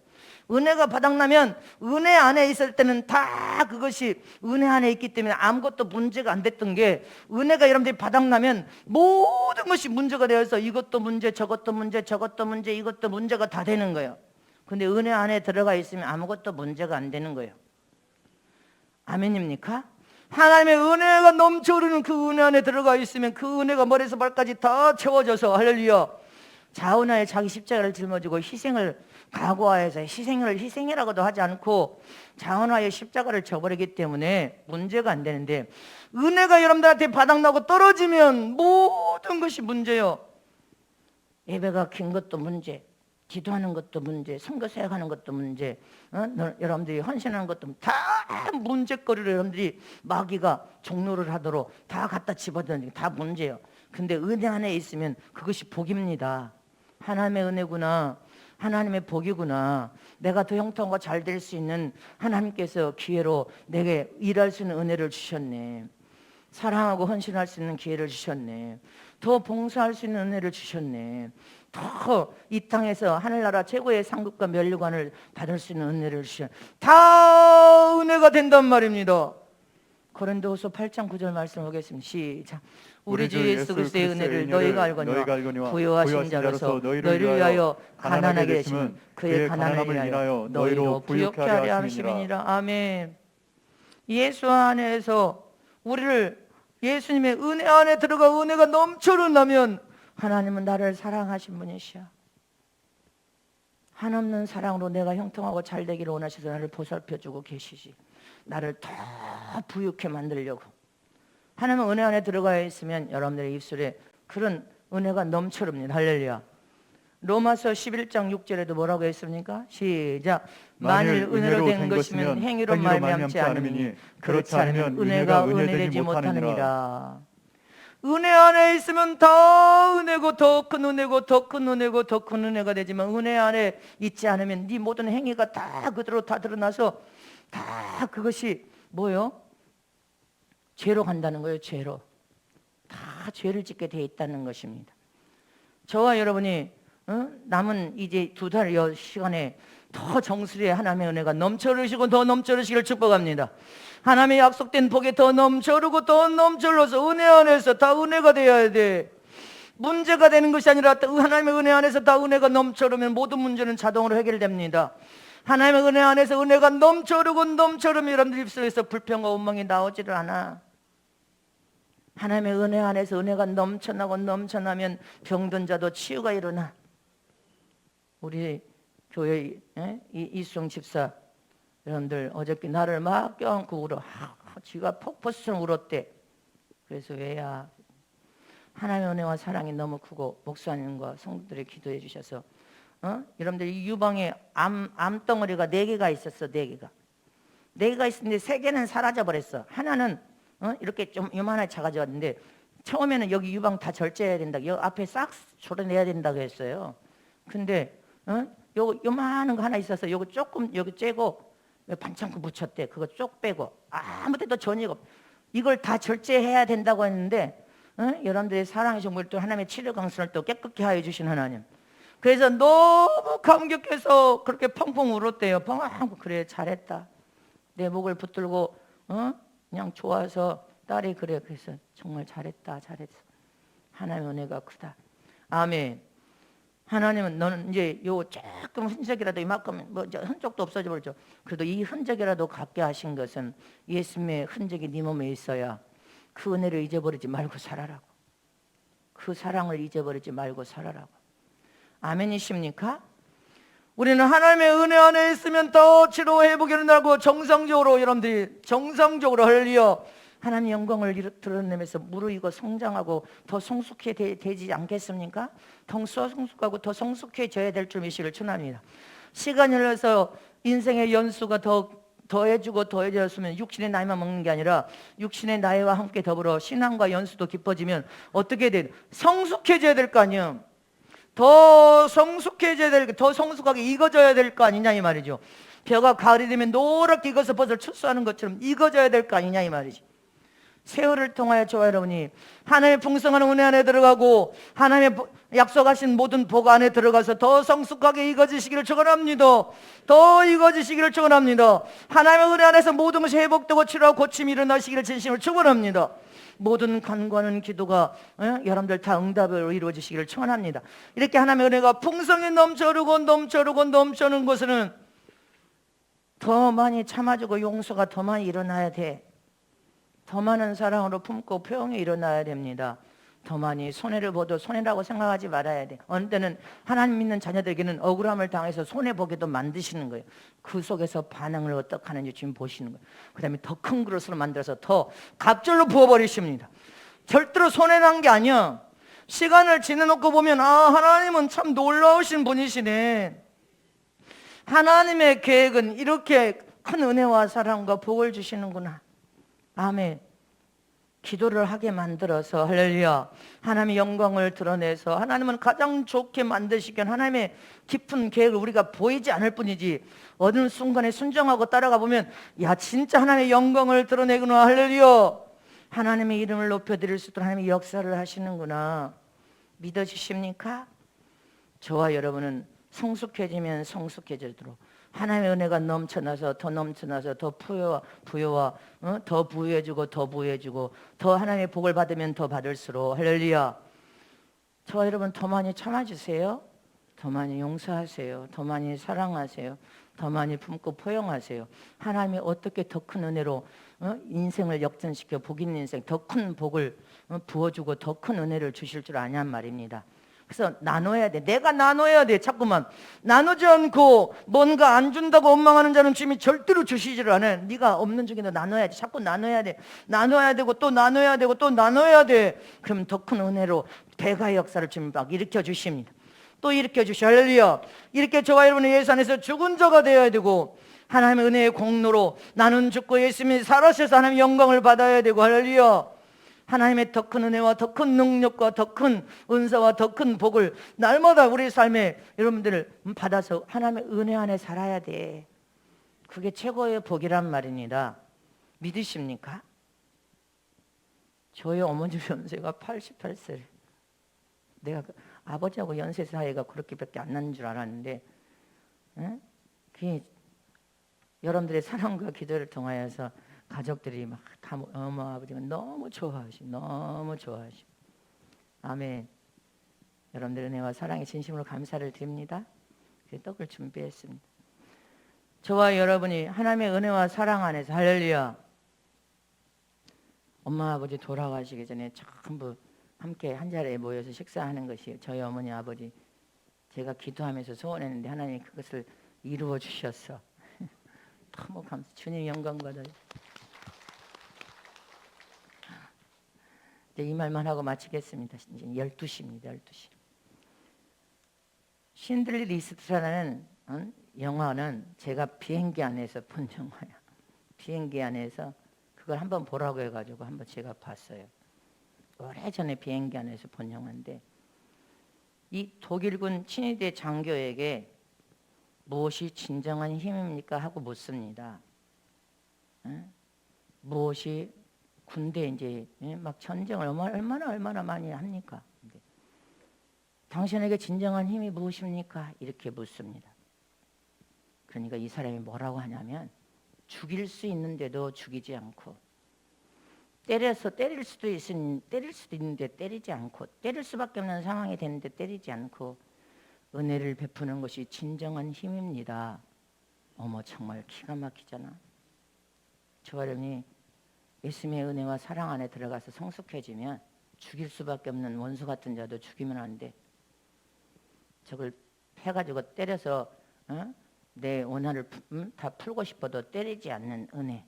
은혜가 바닥나면 은혜 안에 있을 때는 다 그것이 은혜 안에 있기 때문에 아무것도 문제가 안 됐던 게 은혜가 여러분들이 바닥나면 모든 것이 문제가 되어서 이것도 문제 저것도 문제 저것도 문제 이것도 문제가 다 되는 거예요. 근데 은혜 안에 들어가 있으면 아무것도 문제가 안 되는 거예요. 아멘입니까? 하나님의 은혜가 넘쳐흐르는 그 은혜 안에 들어가 있으면 그 은혜가 머리에서 발까지 다 채워져서 할렐루야 자은하에 자기 십자가를 짊어지고 희생을 각오하여서 희생이라고도 하지 않고 자은하에 십자가를 져버리기 때문에 문제가 안 되는데 은혜가 여러분들한테 바닥나고 떨어지면 모든 것이 문제요. 예배가 긴 것도 문제, 기도하는 것도 문제, 선교 사역하는 것도 문제, 여러분들이 헌신하는 것도 다 문제거리를 여러분들이 마귀가 종로를 하도록 다 갖다 집어넣는 게 다 문제예요. 근데 은혜 안에 있으면 그것이 복입니다. 하나님의 은혜구나, 하나님의 복이구나, 내가 더 형통과 잘 될 수 있는 하나님께서 기회로 내게 일할 수 있는 은혜를 주셨네. 사랑하고 헌신할 수 있는 기회를 주셨네. 더 봉사할 수 있는 은혜를 주셨네. 더 이 땅에서 하늘나라 최고의 상급과 면류관을 받을 수 있는 은혜를 주셨네. 다 은혜가 된단 말입니다. 고린도후서 8장 9절 말씀 보겠습니다. 시작. 우리 주 예수 그리스도의 은혜를 너희가 알거니와 부요하신 자로서 너희를 위하여 가난하게 되시면 그의 가난함을 인하여 너희로 부욕케 하려 하심이니라. 아멘. 예수 안에서 우리를 예수님의 은혜 안에 들어가 은혜가 넘쳐나면 하나님은 나를 사랑하신 분이시여. 한없는 사랑으로 내가 형통하고 잘 되기를 원하셔서 나를 보살펴주고 계시지. 나를 더 부유케 만들려고. 하나님은 은혜 안에 들어가 있으면 여러분들의 입술에 그런 은혜가 넘쳐릅니다. 할렐루야. 로마서 11장 6절에도 뭐라고 했습니까? 시작. 만일 은혜로 된 것이면 행위로 말미암지 않으니 그렇지 않으면 은혜가 은혜되지 못하느니라. 은혜 안에 있으면 다 은혜고 더 큰 은혜고 더 큰 은혜고 더 큰 은혜가 되지만 은혜 안에 있지 않으면 네 모든 행위가 다 그대로 다 드러나서 다 그것이 뭐요? 죄로 간다는 거예요. 죄로. 다 죄를 짓게 돼 있다는 것입니다. 저와 여러분이 남은 이제 2달여 시간에 더 정수리에 하나님의 은혜가 넘쳐 흐르시고 더 넘쳐 흐르시기를 축복합니다. 하나님의 약속된 복이 더 넘쳐 흐르고 더 넘쳐 흘러서 은혜 안에서 다 은혜가 되어야 돼. 문제가 되는 것이 아니라 하나님의 은혜 안에서 다 은혜가 넘쳐 흐르면 모든 문제는 자동으로 해결됩니다. 하나님의 은혜 안에서 은혜가 넘쳐 흐르고 넘쳐 흐르면 여러분들 입술에서 불평과 원망이 나오지를 않아. 하나님의 은혜 안에서 은혜가 넘쳐나고 넘쳐나면 병든 자도 치유가 일어나. 우리 교회 이수정 집사 여러분들 어저께 나를 막 껴안고 울어. 지가 폭포수처럼 울었대. 그래서 왜야? 하나님의 은혜와 사랑이 너무 크고 목사님과 성도들이 기도해 주셔서 여러분들 이 유방에 암덩어리가 4개가 있었어. 4개가 4개가 있었는데 3개는 사라져 버렸어. 하나는 이렇게 좀 요만하게 작아졌는데 처음에는 여기 유방 다 절제해야 된다. 여기 앞에 싹 졸여내야 된다고 했어요. 근데 요만한 거 하나 있어서 요거 조금 여기 째고 반창고 묻혔대. 그거 쪽 빼고 아무 데도 전이가 이걸 다 절제해야 된다고 했는데 여러분들의 사랑의 정보를 또 하나님의 치료 강선을 또 깨끗게 하여 주신 하나님. 그래서 너무 감격해서 그렇게 펑펑 울었대요. 펑펑. 그래 잘했다. 내 목을 붙들고 그냥 좋아서 딸이 그래. 그래서 정말 잘했다. 잘했어. 하나님의 은혜가 크다. 아멘. 하나님은 너는 이제 요 조금 흔적이라도 이만큼 뭐 흔적도 없어져 버렸죠. 그래도 이 흔적이라도 갖게 하신 것은 예수님의 흔적이 네 몸에 있어야 그 은혜를 잊어버리지 말고 살아라고. 그 사랑을 잊어버리지 말고 살아라고. 아멘이십니까? 우리는 하나님의 은혜 안에 있으면 더 치료 회복이 일어나고 정상적으로 여러분들이 정상적으로 할렐루야 하나님의 영광을 드러내면서 무르익어 성장하고 더 성숙해지지 않겠습니까? 더 성숙하고 더 성숙해져야 될 줄 믿으시기를 축원합니다. 시간이 흘러서 인생의 연수가 더해지고 더해졌으면 육신의 나이만 먹는 게 아니라 육신의 나이와 함께 더불어 신앙과 연수도 깊어지면 어떻게 돼? 성숙해져야 될 거 아니에요. 더 성숙해져야 더 성숙하게 익어져야 될 거 아니냐 이 말이죠. 벼가 가을이 되면 노랗게 익어서 벗을 추수하는 것처럼 익어져야 될 거 아니냐 이 말이지. 세월을 통하여 저와 여러분이 하나님의 풍성한 은혜 안에 들어가고 하나님의 약속하신 모든 복 안에 들어가서 더 성숙하게 익어지시기를 축원합니다. 더 익어지시기를 축원합니다. 하나님의 은혜 안에서 모든 것이 회복되고 치료하고 고침이 일어나시기를 진심으로 축원합니다. 모든 간구하는 기도가 여러분들 다 응답으로 이루어지시기를 축원합니다. 이렇게 하나님의 은혜가 풍성히 넘쳐흐르고 넘쳐는 것은 더 많이 참아주고 용서가 더 많이 일어나야 돼. 더 많은 사랑으로 품고 포용이 일어나야 됩니다. 더 많이 손해를 보도 손해라고 생각하지 말아야 돼. 어느 때는 하나님 믿는 자녀들에게는 억울함을 당해서 손해보게도 만드시는 거예요. 그 속에서 반응을 어떻게 하는지 지금 보시는 거예요. 그 다음에 더 큰 그릇으로 만들어서 더 갑절로 부어버리십니다. 절대로 손해난 게 아니야. 시간을 지내놓고 보면 하나님은 참 놀라우신 분이시네. 하나님의 계획은 이렇게 큰 은혜와 사랑과 복을 주시는구나. 아멘. 기도를 하게 만들어서 할렐루야 하나님의 영광을 드러내서 하나님은 가장 좋게 만드시기 위한 하나님의 깊은 계획을 우리가 보이지 않을 뿐이지 어느 순간에 순종하고 따라가 보면 야 진짜 하나님의 영광을 드러내구나. 할렐루야 하나님의 이름을 높여드릴 수 있도록 하나님의 역사를 하시는구나. 믿어지십니까? 저와 여러분은 성숙해지면 성숙해지도록 하나님의 은혜가 넘쳐나서 더 부여와 더 부여해주고 더 하나님의 복을 받으면 더 받을수록 할렐루야 저와 여러분 더 많이 참아주세요. 더 많이 용서하세요. 더 많이 사랑하세요. 더 많이 품고 포용하세요. 하나님이 어떻게 더 큰 은혜로 인생을 역전시켜 복 있는 인생 더 큰 복을 부어주고 더 큰 은혜를 주실 줄 아냔 말입니다. 그래서 나눠야 돼. 내가 나눠야 돼. 자꾸만 나누지 않고 뭔가 안 준다고 원망하는 자는 주님이 절대로 주시지를 않아요. 네가 없는 중에도 나눠야지. 자꾸 나눠야 돼. 나눠야 되고 또 나눠야 되고 또 나눠야 돼. 그럼 더 큰 은혜로 배가의 역사를 주님이 막 일으켜 주십니다. 또 일으켜 주시. 할렐루야. 이렇게 저와 여러분의 예수 안에서 죽은 자가 되어야 되고 하나님의 은혜의 공로로 나는 죽고 예수님이 살아셔서 하나님의 영광을 받아야 되고 할렐루야. 하나님의 더 큰 은혜와 더 큰 능력과 더 큰 은사와 더 큰 복을 날마다 우리 삶에 여러분들을 받아서 하나님의 은혜 안에 살아야 돼. 그게 최고의 복이란 말입니다. 믿으십니까? 저희 어머니 연세가 88세래. 내가 아버지하고 연세 사이가 그렇게밖에 안 나는 줄 알았는데, 응? 그게 여러분들의 사랑과 기도를 통하여서 가족들이 막 다 어머 아버지가 너무 좋아하시고 너무 좋아하시고. 아멘. 여러분들의 은혜와 사랑에 진심으로 감사를 드립니다. 그래서 떡을 준비했습니다. 저와 여러분이 하나님의 은혜와 사랑 안에서, 할렐루야, 엄마 아버지 돌아가시기 전에 전부 함께 한 자리에 모여서 식사하는 것이 저희 어머니 아버지 제가 기도하면서 소원했는데 하나님이 그것을 이루어 주셨어. 너무 감사. 주님 영광 받아요. 이 말만 하고 마치겠습니다. 이제 12시입니다. 12시. 신들리 리스트라는 영화는 제가 비행기 안에서 본 영화야. 비행기 안에서 그걸 한번 보라고 해가지고 한번 제가 봤어요. 오래전에 비행기 안에서 본 영화인데, 이 독일군 친위대 장교에게 무엇이 진정한 힘입니까? 하고 묻습니다. 무엇이 군대 이제 막 전쟁을 얼마나 많이 합니까? 당신에게 진정한 힘이 무엇입니까? 이렇게 묻습니다. 그러니까 이 사람이 뭐라고 하냐면, 죽일 수 있는데도 죽이지 않고, 때릴 수도 있는데 때리지 않고, 때릴 수밖에 없는 상황이 되는데 때리지 않고 은혜를 베푸는 것이 진정한 힘입니다. 어머, 정말 기가 막히잖아. 저와 여러분이 예수님의 은혜와 사랑 안에 들어가서 성숙해지면 죽일 수밖에 없는 원수 같은 자도 죽이면 안 돼. 저걸 해가지고 때려서 내 원한을 다 풀고 싶어도 때리지 않는 은혜.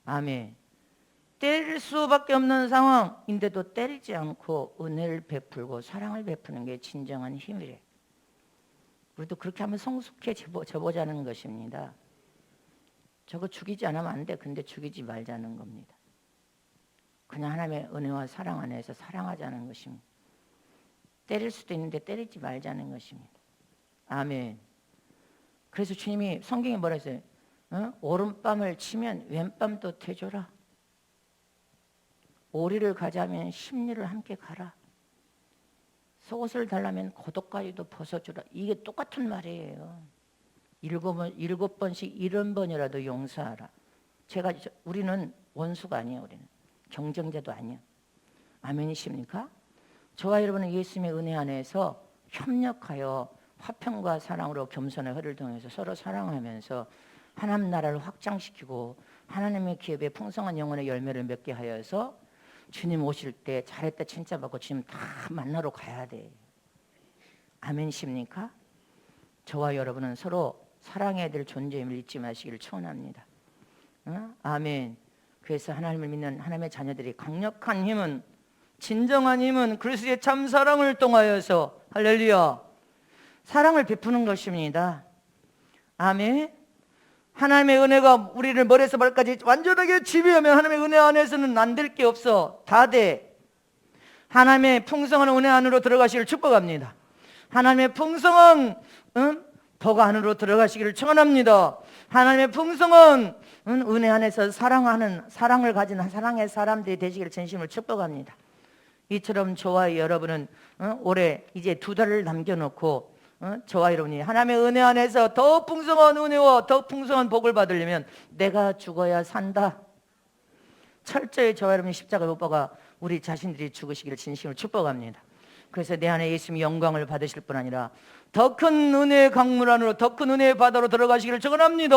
아멘. 때릴 수밖에 없는 상황인데도 때리지 않고 은혜를 베풀고 사랑을 베푸는 게 진정한 힘이래. 우리도 그렇게 한번 성숙해져보자는 것입니다. 저거 죽이지 않으면 안 돼. 근데 죽이지 말자는 겁니다. 그냥 하나님의 은혜와 사랑 안에서 사랑하자는 것입니다. 때릴 수도 있는데 때리지 말자는 것입니다. 아멘. 그래서 주님이 성경에 뭐라 했어요? 오른밤을 치면 왼밤도 대줘라. 오리를 가자면 십리를 함께 가라. 속옷을 달라면 겉옷까지도 벗어주라. 이게 똑같은 말이에요. 7번씩 70번이라도 용서하라. 우리는 원수가 아니에요. 우리는 경쟁자도 아니에요. 아멘이십니까? 저와 여러분은 예수님의 은혜 안에서 협력하여 화평과 사랑으로 겸손의 허를 통해서 서로 사랑하면서 하나님 나라를 확장시키고 하나님의 기업에 풍성한 영혼의 열매를 맺게 하여서 주님 오실 때 잘했다 칭찬받고 주님 다 만나러 가야 돼. 아멘이십니까? 저와 여러분은 서로 사랑해야 될 존재임을 잊지 마시기를 축원합니다. 아멘. 그래서 하나님을 믿는 하나님의 자녀들이 강력한 힘은, 진정한 힘은 그리스도의 참 사랑을 통하여서, 할렐루야, 사랑을 베푸는 것입니다. 아멘. 하나님의 은혜가 우리를 머리에서 발까지 완전하게 지배하면 하나님의 은혜 안에서는 안 될 게 없어. 다 돼. 하나님의 풍성한 은혜 안으로 들어가시기를 축복합니다. 하나님의 풍성한 복 안으로 들어가시기를 축원합니다. 하나님의 풍성한 은혜 안에서 사랑을 가진 사랑의 사람들이 되시기를 진심으로 축복합니다. 이처럼 저와 여러분은 올해 이제 2달을 남겨놓고 저와 여러분이 하나님의 은혜 안에서 더 풍성한 은혜와 더 풍성한 복을 받으려면 내가 죽어야 산다. 철저히 저와 여러분이 십자가에 못 박아 우리 자신들이 죽으시기를 진심으로 축복합니다. 그래서 내 안에 예수님이 영광을 받으실 뿐 아니라 더 큰 은혜의 강물 안으로, 더 큰 은혜의 바다로 들어가시기를 축원합니다.